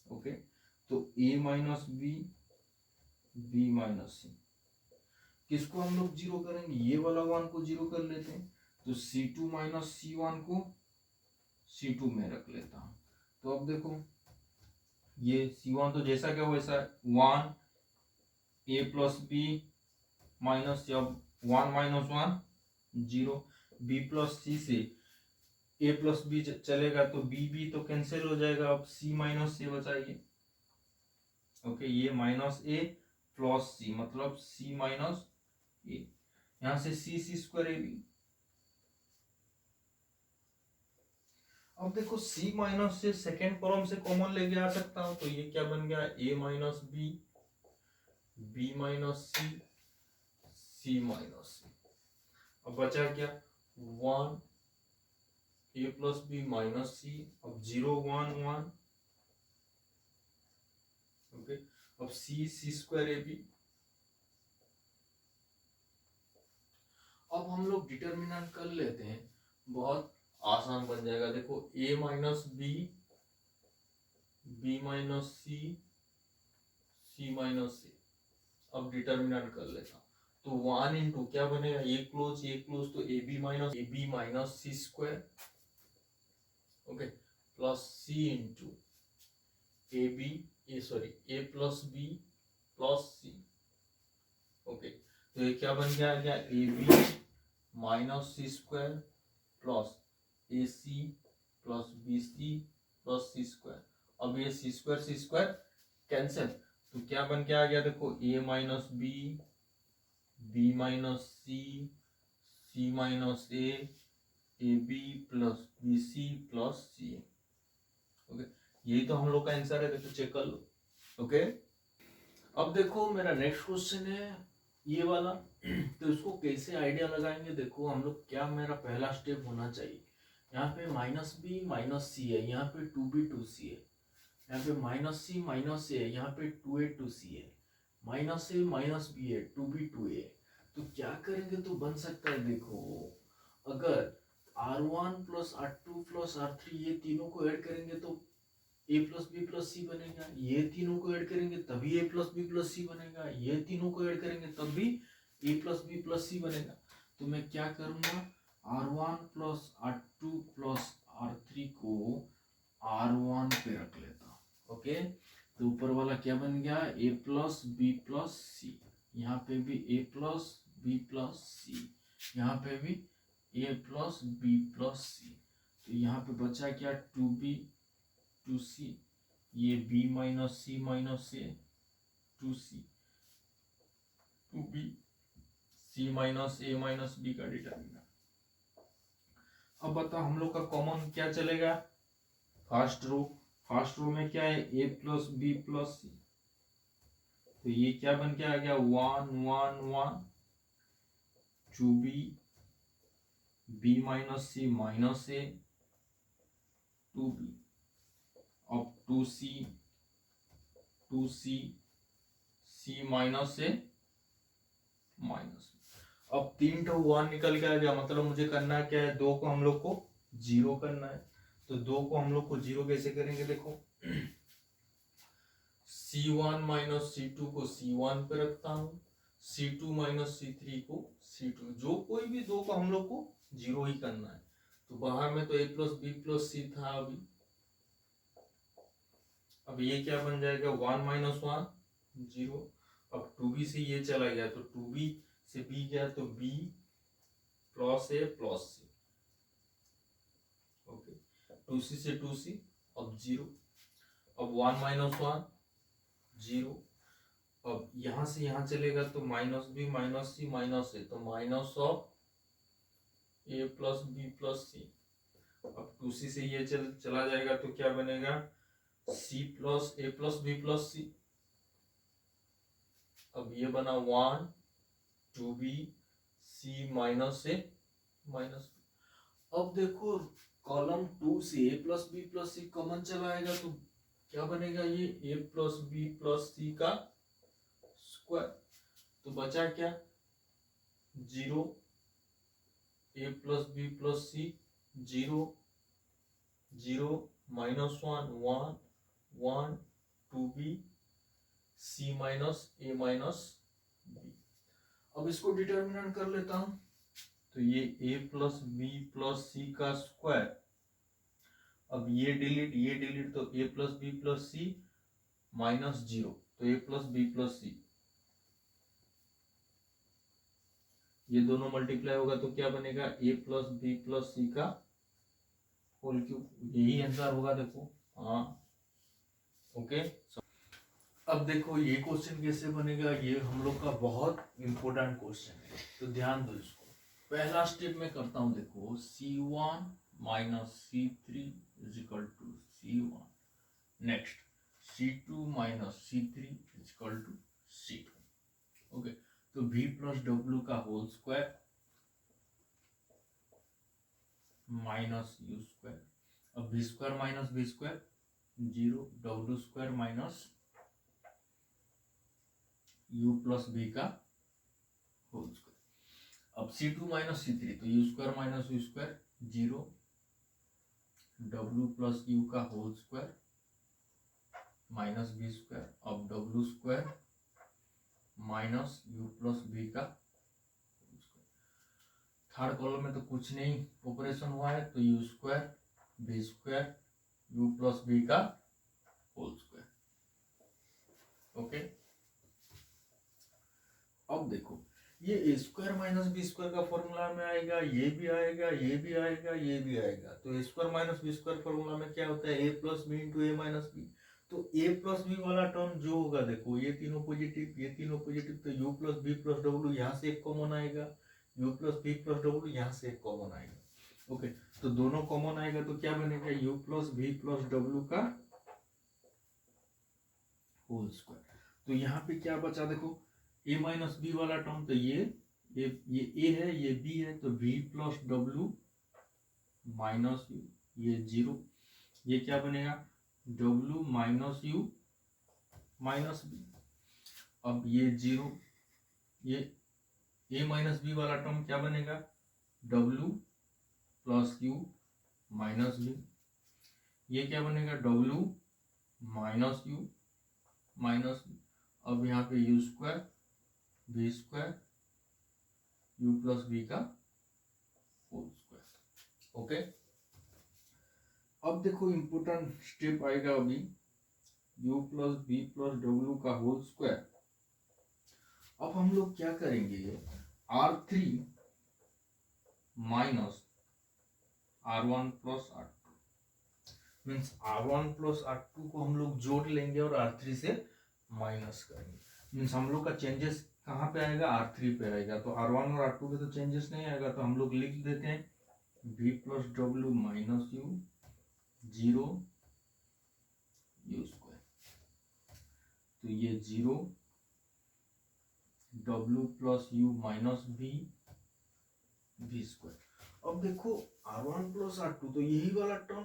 ओके, तो a माइनस बी माइनस सी, किसको हम लोग 0 करेंगे, ये वाला 1 को 0 कर लेते हैं, तो c2 माइनस c1 को c2 में रख लेता हूं। तो अब देखो ये c1 तो जैसा क्या वैसा 1 a प्लस बी माइनस, अब 1 माइनस 1 0, b प्लस सी से a प्लस बी चलेगा तो b तो कैंसिल हो जाएगा, अब c माइनस से बचाइए। ओके, ये माइनस a प्लस सी मतलब c माइनस a, यहां से सी स्क्वायर ए बी। अब देखो c माइनस से सेकेंड कॉलम से कॉमन लेके आ सकता हूं, तो ये क्या बन गया a minus B minus C minus C. अब बचा क्या 1 a plus B minus C, अब 0 1 1। ओके, अब सी स्क्वायर ए बी। अब हम लोग डिटर्मिनेंट कर लेते हैं, बहुत आसान बन जाएगा। देखो a minus B minus C minus C. अब डिटर्मिनेंट कर लेता हूं, तो 1 इंटू क्या बनेगा, ए क्लोज तो a B minus C square, okay, plus C into a b a plus B plus c. Okay, तो ये क्या बन गया a B minus C square plus A C plus B C plus C square. अब ये सी स्क्वायर कैंसिल, तो क्या बन के आ गया, देखो a minus B minus C minus A B plus B C plus c. Okay, यही तो हम लोग का आंसर है, देखो चेक कर लो। ओके, अब देखो मेरा नेक्स्ट क्वेश्चन है ये वाला, तो इसको कैसे आइडिया लगाएंगे। देखो हम लोग क्या, मेरा पहला स्टेप होना चाहिए, यहाँ पे माइनस बी माइनस सी है, यहाँ पे 2b 2c है, यहाँ पे माइनस सी माइनस ए है, यहाँ पे 2a 2c है, माइनस ए माइनस बी है, 2b 2a। तो क्या करेंगे तो बन सकता है, देखो अगर r1 plus r2 plus r3 ये तीनों को ऐड करेंगे तो a प्लस बी प्लस सी बनेगा, ये तीनों को ऐड करेंगे तभी a प्लस बी प्लस सी बनेगा, ये तीनों को ऐड करेंगे तब भी a प्लस बी प्लस सी बनेगा। तो मैं क्या करूंगा, r1 plus r2 plus r3 को r1 पे रख लेता हूं। ओके, तो ऊपर वाला क्या बन गया, a प्लस बी प्लस सी, यहाँ पे भी a प्लस बी प्लस सी, यहाँ पे भी a प्लस बी प्लस सी। तो यहाँ पे बचा क्या 2b 2c, ये b माइनस सी माइनस से 2c 2b c minus a minus b का डिटर्मिनेंट। अब बता हम लोग का कॉमन क्या चलेगा, फर्स्ट रो में क्या है a प्लस बी प्लस सी, तो ये क्या बन के आ गया 1 1 1 2b b माइनस सी माइनस ए 2b, अब 2c c माइनस से माइनस। अब 3 तो 1 निकल के आ गया, मतलब मुझे करना क्या है, 2 को हम लोग को 0 करना है। तो 2 को हम लोग को 0 कैसे करेंगे, देखो c1 माइनस c2 को c1 पे रखता हूँ, c2 माइनस c3 को c2, जो कोई भी 2 को हम लोग को 0 ही करना है। तो बाहर में तो a प्लस बी प्लस सी था, अब ये क्या बन जाएगा 1 माइनस 1 0। अब 2b से ये चला गया तो 2b से b गया तो b प्लस ए प्लस सी। ओके, 2c से 2c अब 0। अब 1 माइनस 1 0। अब यहां से यहां चलेगा तो minus B minus C minus A, तो minus of A plus B plus C. अब 2c से ये चला जाएगा तो क्या बनेगा, सी प्लस ए प्लस बी प्लस सी। अब ये बना 1 2b C minus A minus B. अब देखो कॉलम 2 से A plus B plus C common चलाएगा तो क्या बनेगा, ये ए प्लस बी प्लस सी का स्क्वायर। तो बचा क्या, 0 A plus B plus C 0 0 minus 1 1 1 2b C minus A minus B. अब इसको डिटर्मिनेंट कर लेता हूं, तो ये a प्लस बी प्लस सी का स्क्वायर। अब ये डिलीट तो a plus B plus C minus 0, तो a plus B plus C, ये दोनों मल्टीप्लाई होगा तो क्या बनेगा, a प्लस बी प्लस सी का होल क्यूब। यही आंसर होगा देखो, हाँ ओके। अब देखो ये क्वेश्चन कैसे बनेगा, ये हम लोग का बहुत इंपॉर्टेंट क्वेश्चन है, तो ध्यान दो इसको। पहला स्टेप में करता हूं, देखो C1 minus C3 is equal to C1। Next C2 minus C3 is equal to C2। Okay, तो V प्लस डब्ल्यू का whole square minus U square. अब V square minus V square 0, W square minus u plus B का होल स्क्वायर। अब C2 माइनस C3, तो u square minus u square 0, w plus u का whole square minus B square. अब w square minus u plus B का होल स्क्वायर। थर्ड कॉलम में तो कुछ नहीं ऑपरेशन हुआ है, तो u square B square u plus B का होल स्क्वायर। ओके, अब देखो ये ए स्क्वायर माइनस बी स्क्वायर का फॉर्मूला में आएगा, ये भी आएगा, ये भी आएगा, ये भी आएगा। तो A square minus B square formula में क्या होता है, A plus B into A minus B. तो ए प्लस बी वाला टर्म जो होगा, देखो ये तीनों पॉजिटिव, ये तीनों पॉजिटिव, तो U plus B plus W यहाँ से एक कॉमन आएगा, U plus B plus W यहाँ से एक कॉमन आएगा। ओके, तो दोनों कॉमन आएगा तो क्या बनेगा, U plus B plus W का होल स्क्वायर। तो यहाँ पे क्या बचा, देखो a माइनस बी वाला टर्म, तो ये a है, ये b है, तो v plus W minus U, ये 0, ये क्या बनेगा, w minus U minus b। अब ये 0, ये a माइनस बी वाला टर्म क्या बनेगा, w plus U minus b, ये क्या बनेगा, w minus U minus b। अब यहाँ पे u square B square U plus B का होल स्क्वायर। ओके, अब देखो इंपोर्टेंट स्टेप आएगा अभी, u plus B plus W का होल स्क्वायर। अब हम लोग क्या करेंगे, R3 minus R1 plus R2 means R1 plus R2 को हम लोग जोड़ लेंगे और R3 से माइनस करेंगे। मीन्स हम लोग का चेंजेस कहाँ पे आएगा, R3 पे आएगा। तो R1 और R2 पे तो चेंजेस नहीं आएगा, तो हम लोग लिख देते हैं v plus W minus you 0 you square. तो ये 0 w plus U minus v square. अब देखो R1 प्लस R2, तो यही वाला टर्म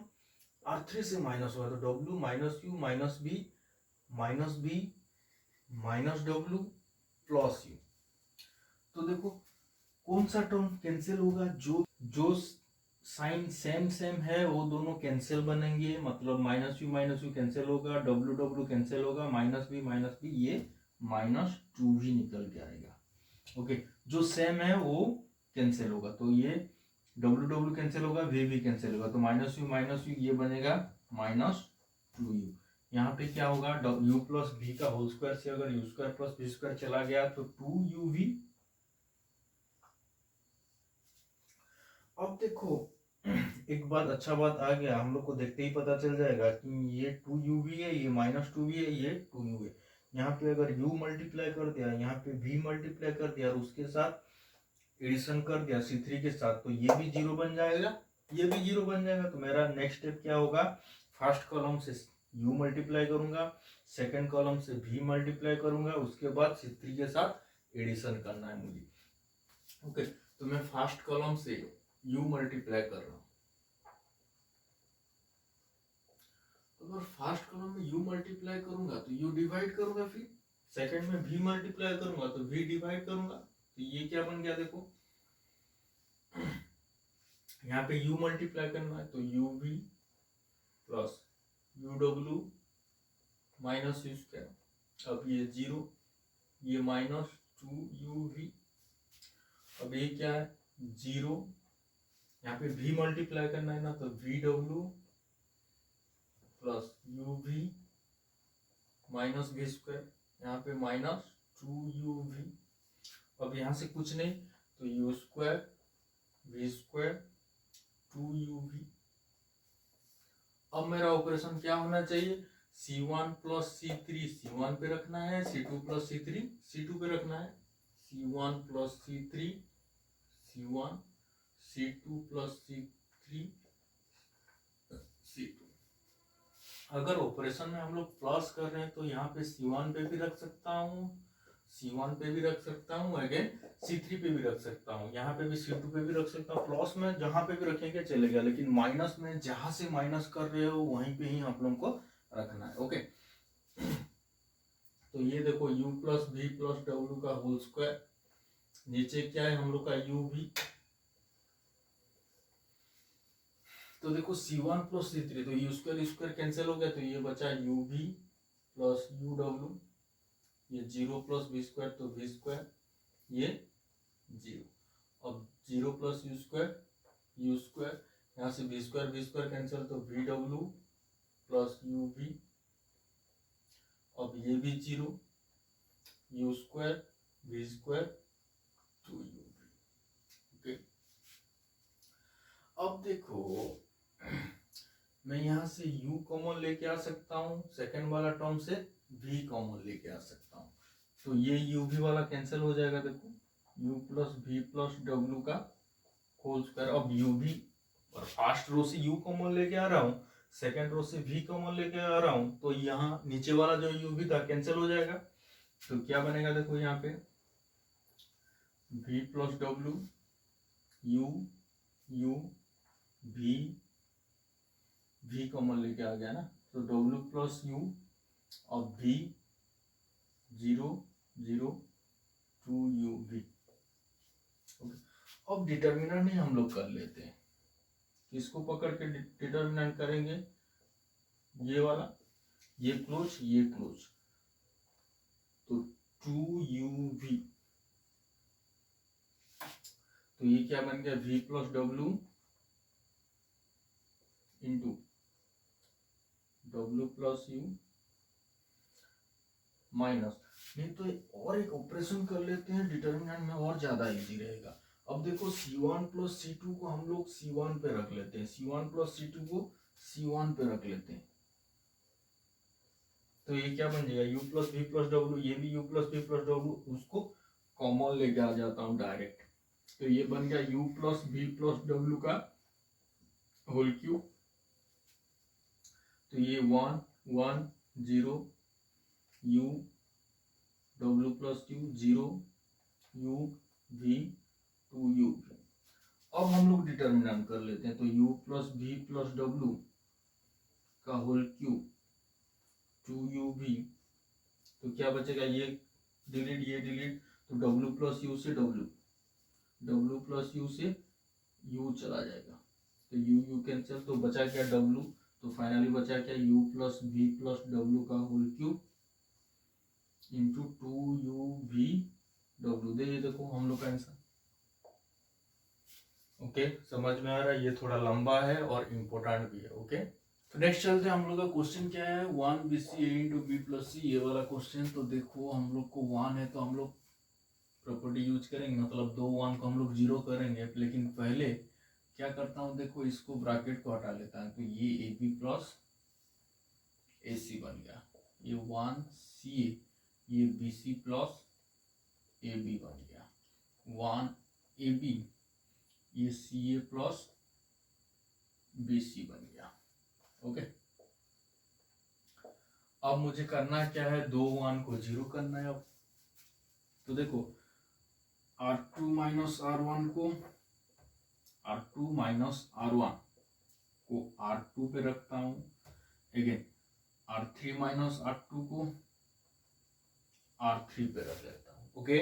R3 से माइनस हुआ, तो w minus U minus b minus w plus you. तो देखो कौन सा टर्म कैंसिल होगा, जो साइन सेम है वो दोनों कैंसिल बनेंगे, मतलब माइनस यू कैंसिल होगा, w कैंसिल होगा, माइनस बी ये -2 भी निकल के आएगा। ओके, जो सेम है वो कैंसिल होगा, तो ये w कैंसिल होगा, v कैंसिल होगा, तो माइनस यू ये बनेगा -2u। यहाँ पे क्या होगा, u प्लस v का होल स्क्वायर से अगर u square plus v square चला गया तो 2uv। अब देखो एक बात अच्छा बात आ गया, हम लोग को देखते ही पता चल जाएगा कि ये 2u है, ये -2v है, ये 2u है। यहाँ पे अगर u मल्टीप्लाई कर दिया, यहाँ पे v मल्टीप्लाई कर दिया और उसके साथ एडिशन कर दिया C3 के साथ, तो ये भी 0 बन जाएगा, ये भी 0 बन जाएगा। तो मेरा नेक्स्ट स्टेप क्या होगा, फर्स्ट कॉलम से u मल्टीप्लाई करूंगा, सेकंड कॉलम से v मल्टीप्लाई करूंगा, उसके बाद C3 के साथ एडिशन करना है मुझे। ओके, तो मैं फर्स्ट कॉलम से u मल्टीप्लाई कर रहा हूँ। अगर फर्स्ट कॉलम में u मल्टीप्लाई करूंगा तो u डिवाइड करूंगा, फिर सेकंड में v मल्टीप्लाई करूंगा तो v डिवाइड करूंगा। तो ये क्या बन गया, देखो यहाँ पे u मल्टीप्लाई करना है तो uv plus uw minus u square, अब ये 0, ये -2uv, अब ये क्या है 0, यहाँ पे v मल्टीप्लाई करना है ना, तो vw plus uv minus v square, यहाँ पे -2uv, अब यहाँ से कुछ नहीं तो u square v square 2uv। अब मेरा ऑपरेशन क्या होना चाहिए, C1 प्लस C3 C1 पे रखना है, C2 प्लस C3 C2 पे रखना है, C1 plus C3 C1, C2 plus C3 C2। अगर ऑपरेशन में हम लोग प्लस कर रहे हैं तो यहाँ पे C1 पे भी रख सकता हूँ, C1 पे भी रख सकता हूँ, अगेन C3 पे भी रख सकता हूँ, यहाँ पे भी C2 पे भी रख सकता हूँ। प्लस में जहाँ पे भी रखेंगे चलेगा, लेकिन माइनस में जहाँ से माइनस कर रहे हो वहीं पे ही आप लोगों को रखना है। ओके, तो ये देखो u plus v plus w का होल स्क्वायर, नीचे क्या है हम लोग का uv, तो देखो C1 प्लस C3, तो u स्क्वायर कैंसिल हो गया, तो ये बचा uv प्लस uw, ये 0 प्लस v स्क्वायर तो v स्क्वायर, ये 0, अब 0 प्लस u स्क्वायर, यहाँ से v स्क्वायर कैंसिल तो vw प्लस uv, अब ये भी 0, u square v square 2uv। Okay, अब देखो मैं यहाँ से u कॉमन लेके आ सकता हूँ, सेकंड वाला टर्म से v कॉमन लेके आ सकता हूँ, तो ये uv वाला कैंसिल हो जाएगा। देखो u plus v plus w का होल स्क्वायर, अब uv और फर्स्ट रो से u कॉमन लेके आ रहा हूँ, सेकंड रो से v कॉमन लेके आ रहा हूँ, तो यहाँ नीचे वाला जो uv था कैंसिल हो जाएगा। तो क्या बनेगा, देखो यहाँ पे v plus w, u v common लेके आ गया ना, तो w प्लस u और v 0 0 2uv। अब डिटर्मिनेंट ही हम लोग कर लेते हैं, किसको पकड़ के डिटर्मिनेंट करेंगे, ये वाला, ये क्लोज, तो 2uv, तो ये क्या बन गया v plus w into w plus u minus, नहीं तो और एक ऑपरेशन कर लेते हैं डिटर्मिनेंट में, और ज्यादा इजी रहेगा। अब देखो C1 प्लस C2 को हम लोग C1 पे रख लेते हैं, C1 प्लस C2 को C1 पे रख लेते हैं, तो ये क्या बन जाएगा u plus v plus w, ये भी u plus v plus w, उसको कॉमन लेके आ जाता हूँ डायरेक्ट, तो ये बन गया u plus v plus w का होल क्यूब, तो ये 1 1 0 u w plus q 0 u v 2u। अब हम लोग डिटर्मिनेंट कर लेते हैं, तो u plus v plus w का होल क्यूब 2uv, तो क्या बचेगा, ये डिलीट, तो w प्लस u से w प्लस u से u चला जाएगा, तो u कैंसिल, तो बचा क्या w, तो फाइनली बचा क्या u plus v plus w का whole cube into 2uv w, ये देखो हम लोग का आंसर। ओके, समझ में आ रहा है, ये थोड़ा लंबा है और इम्पोर्टेंट भी है। ओके, तो नेक्स्ट चलते हैं, हम लोग का क्वेश्चन क्या है, 1bc a into B plus C, ये वाला क्वेश्चन। तो देखो हम लोग को 1 है तो हम लोग प्रॉपर्टी यूज करेंगे, मतलब 2 1 को हम लोग 0 करेंगे, लेकिन पहले क्या करता हूँ, देखो इसको ब्रैकेट को हटा लेता हूँ, तो ये ए बी प्लस ए सी बन गया, ये 1 CA, ये बी सी प्लस ए बी बन गया, 1 AB, ये CA प्लस बी सी बन गया। ओके, अब मुझे करना क्या है, दो 1 को 0 करना है। अब तो देखो R2 माइनस R1 को R2 पे रखता हूँ, अगेन R3 माइनस R2 को R3 पे रख लेता हूँ। ओके,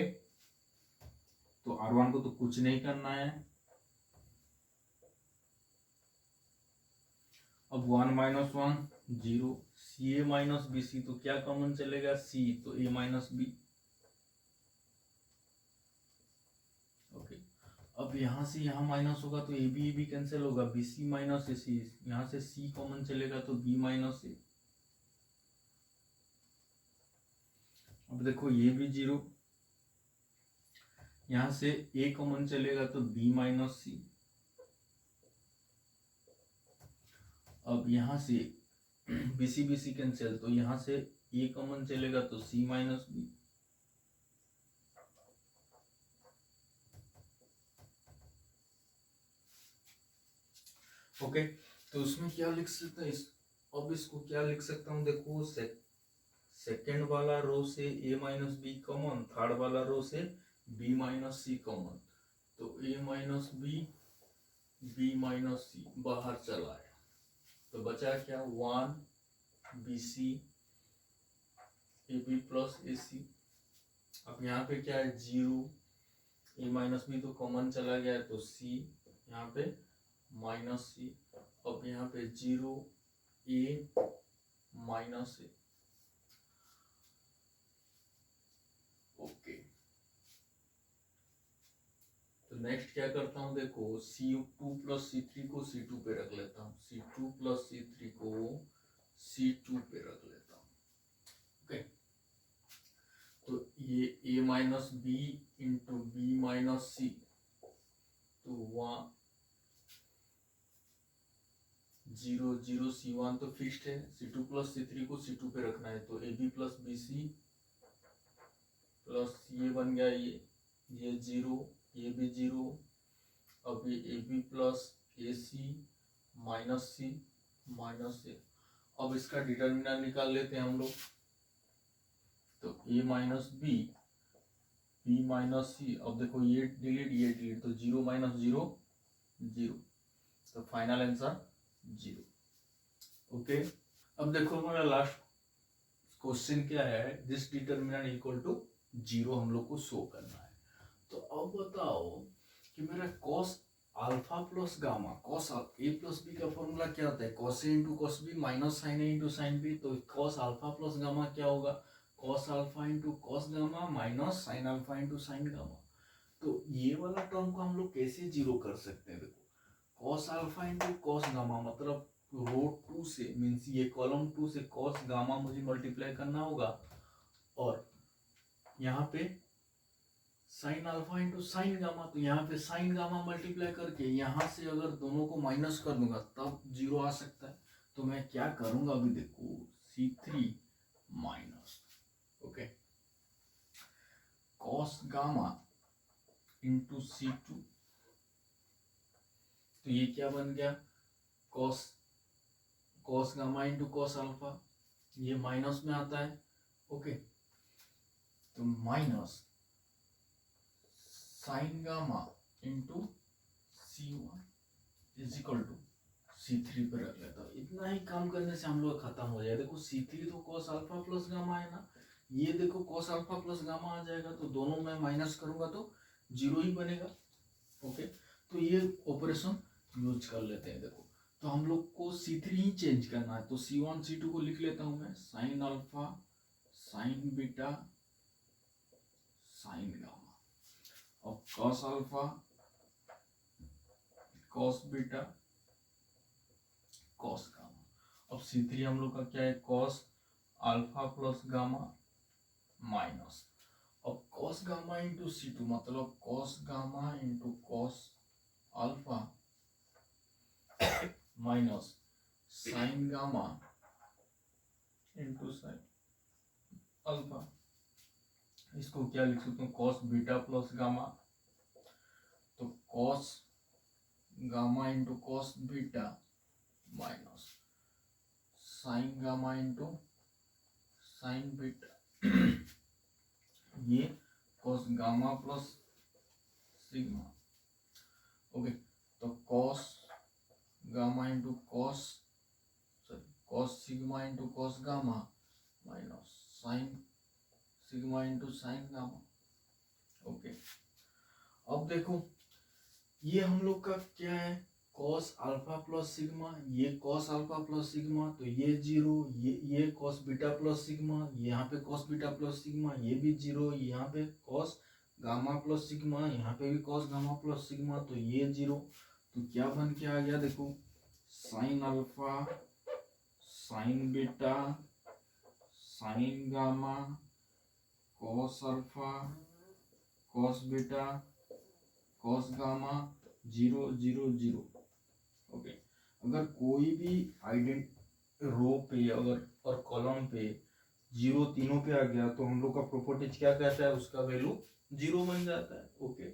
तो R1 को तो कुछ नहीं करना है। अब 1 minus 1 0, CA minus B C, तो क्या कॉमन चलेगा, C, तो A माइनस बी। ओके, अब यहाँ से यहाँ माइनस होगा तो ए बी कैंसिल होगा, बी सी माइनस ए सी, यहाँ से C कॉमन चलेगा तो B माइनस ए। अब देखो ये भी 0, यहाँ से A कॉमन चलेगा तो B माइनस सी। अब यहाँ से बी सी कैंसिल, तो यहाँ से A कॉमन चलेगा तो C माइनस बी। ओके, तो उसमें क्या लिख सकते हैं, अब इसको क्या लिख सकता हूँ, देखो सेकेंड वाला रो से A minus B common, third वाला रो से B माइनस सी कॉमन, तो A minus B minus C बाहर चला आया, तो बचा क्या, 1 BC AB प्लस AC। अब यहाँ पे क्या है, 0, A माइनस बी तो कॉमन चला गया तो C, यहाँ पे माइनस सी। अब यहाँ पे 0 A माइनस ए। ओके, तो नेक्स्ट क्या करता हूँ, देखो C2 प्लस C3 को C2 पे रख लेता हूँ, C2 प्लस C3 को C2 पे रख लेता हूँ। ओके, तो ये A minus B into B minus C, तो 0 0 C1 तो फिक्स्ड है, C2 प्लस C3 को C2 पे रखना है, तो AB प्लस BC प्लस ये बन गया, ये 0, ये भी 0। अब ये AB plus AC minus C minus A। अब इसका डिटर्मिनेंट निकाल लेते हैं हम लोग, तो A minus B, B minus C। अब देखो ये डिलीट, तो 0 माइनस 0 0, तो फाइनल आंसर 0। ओके, अब देखो हमारा लास्ट क्वेश्चन क्या है, दिस डिटर्मिनेंट इक्वल टू 0 हम लोग को शो करना है। तो अब बताओ कि मेरा cos alpha plus gamma, cos A plus B का फॉर्मूला क्या होता है, cos A into cos B minus sin A into sin B। तो cos अल्फा प्लस गामा क्या होगा, cos alpha into cos gamma minus sin alpha into sin gamma. तो ये वाला टर्म को हम लोग कैसे 0 कर सकते हैं, देखो cos alpha into cos gamma, मतलब रो 2 से मीन्स ये कॉलम 2 से cos गामा मुझे मल्टीप्लाई करना होगा, और यहाँ पे sine alpha into sine gamma, तो यहाँ पे साइन गामा मल्टीप्लाई करके यहाँ से अगर दोनों को माइनस कर दूंगा तब 0 आ सकता है। तो मैं क्या करूंगा, अभी देखो C3 minus, okay, cos gamma into C2, तो ये क्या बन गया, cos gamma into cos alpha, ये माइनस में आता है। ओके, तो minus sine gamma into C1 is equal to C3 पे रख लेता हूँ। इतना ही काम करने से हम लोग खत्म हो जाए। देखो C3 तो cos अल्फा प्लस गामा है ना, ये देखो cos अल्फा प्लस गामा आ जाएगा, तो दोनों में माइनस करूंगा तो 0 ही बनेगा। ओके, तो ये ऑपरेशन यूज कर लेते हैं। देखो तो हम लोग को C3 ही चेंज करना है, तो C1 C2 को लिख लेता हूँ मैं, sine alpha sign beta sine gamma, और cos alpha cos beta cos gamma. अब C3 हम लोग का क्या है, cos alpha plus gamma minus, अब cos गामा इंटू C2 मतलब cos gamma into cos alpha minus sine gamma into sine alpha. इसको क्या लिख सकते हैं, कॉस बीटा प्लस गामा। तो cos gamma into cos beta minus sine gamma into sine beta ये cos gamma plus sigma. Okay, तो cos gamma into cos sigma into cos gamma minus sine sigma into sine gamma. Okay, अब देखो ये हम लोग का क्या है, कॉस अल्फा प्लस सिग्मा, ये कॉस अल्फा प्लस सिग्मा, तो ये जीरो, ये कॉस बीटा प्लस सिग्मा, यहाँ पे कॉस बीटा प्लस सिग्मा, ये भी जीरो, यहाँ पे कॉस गामा प्लस सिग्मा, यहाँ पे भी कॉस गामा प्लस सिग्मा, तो ये जीरो। तो क्या बन के आ गया, देखो sine alpha sign beta sine gamma cos alpha cos beta cos gamma, zero zero zero. Okay, अगर कोई भी रो पे अगर और कॉलम पे जीरो तीनों पे आ गया तो हम लोग का प्रॉपर्टीज क्या कहता है, उसका वैल्यू जीरो बन जाता है। ओके,